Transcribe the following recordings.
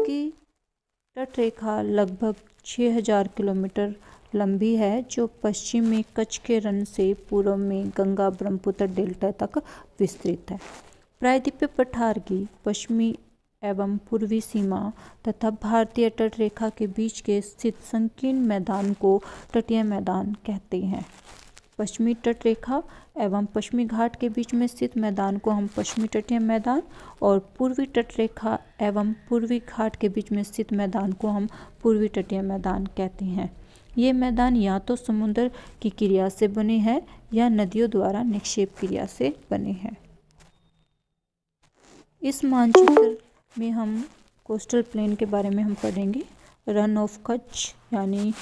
इसकी तट रेखा लगभग 6000 किलोमीटर लंबी है, जो पश्चिम में कच्छ के रण से पूर्व में गंगा ब्रह्मपुत्र डेल्टा तक विस्तृत है। प्रायद्वीपीय पठार की पश्चिमी एवं पूर्वी सीमा तथा भारतीय तट रेखा के बीच के स्थित संकीर्ण मैदान को तटीय मैदान कहते हैं। पश्चिमी तट रेखा एवं पश्चिमी घाट के बीच में स्थित मैदान को हम पश्चिमी तटीय मैदान और पूर्वी तट रेखा एवं पूर्वी घाट के बीच में स्थित मैदान को हम पूर्वी तटीय मैदान कहते हैं। ये मैदान या तो समुद्र की क्रिया से बने हैं या नदियों द्वारा निक्षेप क्रिया से बने हैं। इस मानचित्र में हम कोस्टल प्लेन के बारे में हम पढ़ेंगे। रन ऑफ कच्छ यानी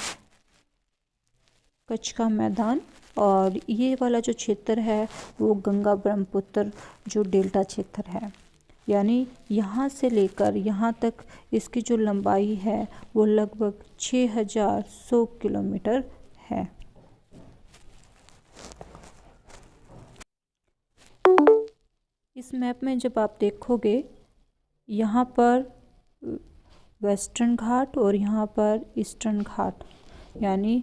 कच्छ का मैदान, और ये वाला जो क्षेत्र है वो गंगा ब्रह्मपुत्र जो डेल्टा क्षेत्र है, यानी यहाँ से लेकर यहाँ तक इसकी जो लंबाई है वो लगभग 6100 किलोमीटर है। इस मैप में जब आप देखोगे, यहाँ पर वेस्टर्न घाट और यहाँ पर ईस्टर्न घाट, यानी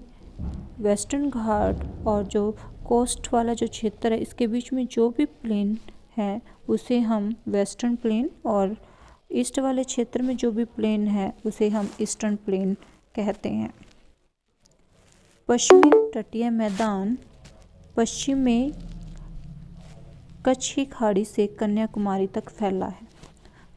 वेस्टर्न घाट और जो कोस्ट वाला जो क्षेत्र है इसके बीच में जो भी प्लेन है उसे हम वेस्टर्न प्लेन, और ईस्ट वाले क्षेत्र में जो भी प्लेन है उसे हम ईस्टर्न प्लेन कहते हैं। पश्चिमी तटीय मैदान पश्चिम में कच्छ की खाड़ी से कन्याकुमारी तक फैला है।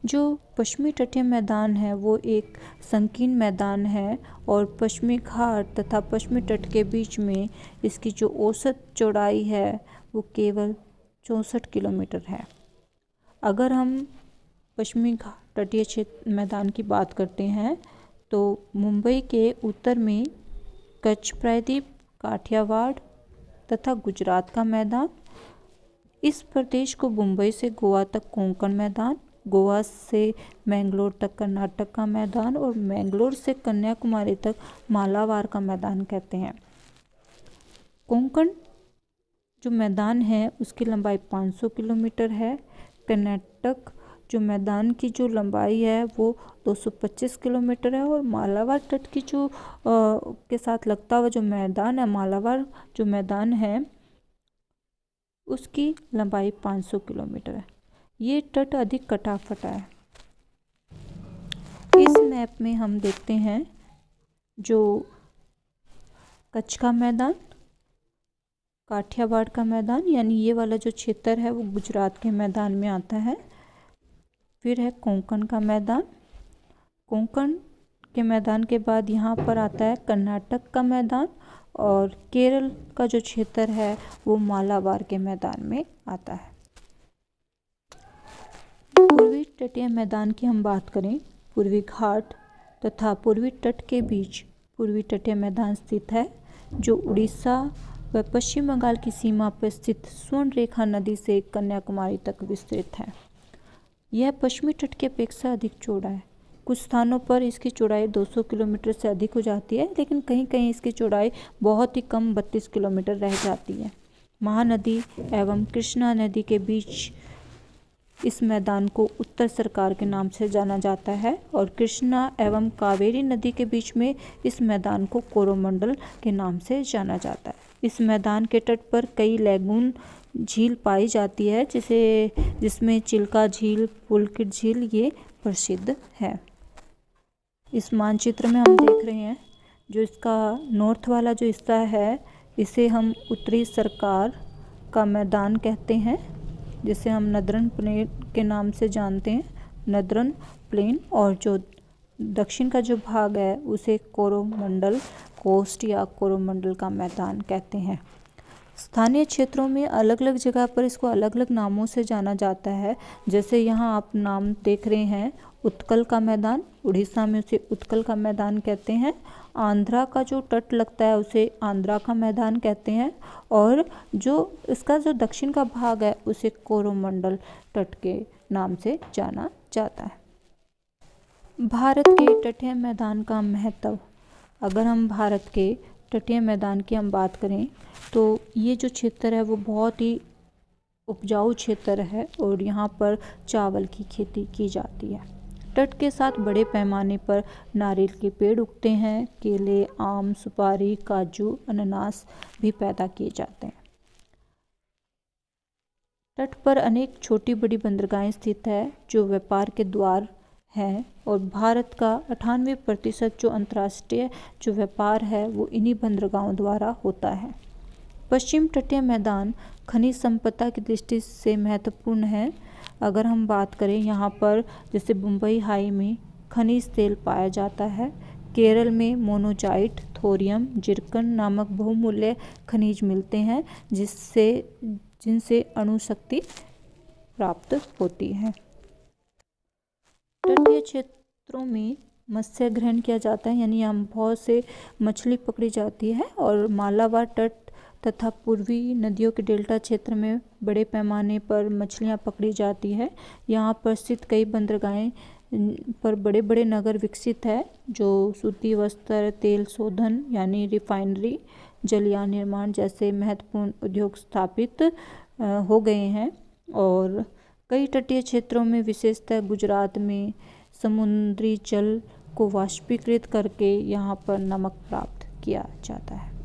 जो पश्चिमी तटीय मैदान है वो एक संकीर्ण मैदान है और पश्चिमी घाट तथा पश्चिमी तट के बीच में इसकी जो औसत चौड़ाई है वो केवल 64 किलोमीटर है। अगर हम पश्चिमी तटीय क्षेत्र मैदान की बात करते हैं तो मुंबई के उत्तर में कच्छ प्रायद्वीप, काठियावाड़ तथा गुजरात का मैदान, इस प्रदेश को मुंबई से गोवा तक कोंकण मैदान, गोवा से मैंगलोर तक कर्नाटक का मैदान और मैंगलोर से कन्याकुमारी तक मालाबार का मैदान कहते हैं। कोंकण जो मैदान है उसकी लंबाई 500 किलोमीटर है। कर्नाटक जो मैदान की जो लंबाई है वो 225 किलोमीटर है और मालाबार तट की जो के साथ लगता हुआ जो मैदान है, मालाबार जो मैदान है उसकी लंबाई 500 किलोमीटर है। ये तट अधिक कटा फटा है। इस मैप में हम देखते हैं जो कच्छ का मैदान, काठियावाड़ का मैदान, यानी ये वाला जो क्षेत्र है वो गुजरात के मैदान में आता है। फिर है कोंकण का मैदान। कोंकण के मैदान के बाद यहाँ पर आता है कर्नाटक का मैदान और केरल का जो क्षेत्र है वो मालाबार के मैदान में आता है। पूर्वी तटीय मैदान की हम बात करें, पूर्वी घाट तथा पूर्वी तट के बीच पूर्वी तटीय मैदान स्थित है, जो उड़ीसा व पश्चिम बंगाल की सीमा पर स्थित स्वर्ण रेखा नदी से कन्याकुमारी तक विस्तृत है। यह पश्चिमी तट की अपेक्षा अधिक चौड़ा है। कुछ स्थानों पर इसकी चौड़ाई 200 किलोमीटर से अधिक हो जाती है, लेकिन कहीं कहीं इसकी चौड़ाई बहुत ही कम 32 किलोमीटर रह जाती है। महानदी एवं कृष्णा नदी के बीच इस मैदान को उत्तर सरकार के नाम से जाना जाता है और कृष्णा एवं कावेरी नदी के बीच में इस मैदान को कोरोमंडल के नाम से जाना जाता है। इस मैदान के तट पर कई लैगून झील पाई जाती है, जिसमें चिल्का झील, पुलकित झील ये प्रसिद्ध है। इस मानचित्र में हम देख रहे हैं जो इसका नॉर्थ वाला जो हिस्सा है इसे हम उत्तरी सरकार का मैदान कहते हैं, जिसे हम नदरन प्लेन के नाम से जानते हैं, नदरन प्लेन, और जो दक्षिण का जो भाग है उसे कोरोमंडल कोस्ट या कोरोमंडल का मैदान कहते हैं। स्थानीय क्षेत्रों में अलग अलग जगह पर इसको अलग अलग नामों से जाना जाता है। जैसे यहाँ आप नाम देख रहे हैं उत्कल का मैदान, उड़ीसा में उसे उत्कल का मैदान कहते हैं। आंध्रा का जो तट लगता है उसे आंध्रा का मैदान कहते हैं और जो इसका जो दक्षिण का भाग है उसे कोरोमंडल तट के नाम से जाना जाता है। भारत के तटीय मैदान का महत्व, अगर हम भारत के तटीय मैदान की हम बात करें तो ये जो क्षेत्र है वो बहुत ही उपजाऊ क्षेत्र है और यहाँ पर चावल की खेती की जाती है। तट के साथ बड़े पैमाने पर नारियल के पेड़ उगते हैं। केले, आम, सुपारी, काजू, अनानास भी पैदा किए जाते हैं। तट पर अनेक छोटी बड़ी बंदरगाहें स्थित है जो व्यापार के द्वार हैं और भारत का 98% जो अंतर्राष्ट्रीय जो व्यापार है वो इन्हीं बंदरगाहों द्वारा होता है। पश्चिम तटीय मैदान खनिज संपदा की दृष्टि से महत्वपूर्ण है। अगर हम बात करें यहाँ पर जैसे मुंबई हाई में खनिज तेल पाया जाता है। केरल में मोनोजाइट, थोरियम, जिरकन नामक बहुमूल्य खनिज मिलते हैं जिनसे अणु शक्ति प्राप्त होती है। तटीय क्षेत्रों में मत्स्य ग्रहण किया जाता है, यानी यहाँ बहुत से मछली पकड़ी जाती है और मालाबार तट तथा पूर्वी नदियों के डेल्टा क्षेत्र में बड़े पैमाने पर मछलियाँ पकड़ी जाती है। यहाँ पर स्थित कई बंदरगाहें पर बड़े बड़े नगर विकसित है जो सूती वस्त्र, तेल शोधन यानी रिफाइनरी, जलयान निर्माण जैसे महत्वपूर्ण उद्योग स्थापित हो गए हैं। और कई तटीय क्षेत्रों में विशेषतः गुजरात में समुद्री जल को वाष्पीकृत करके यहाँ पर नमक प्राप्त किया जाता है।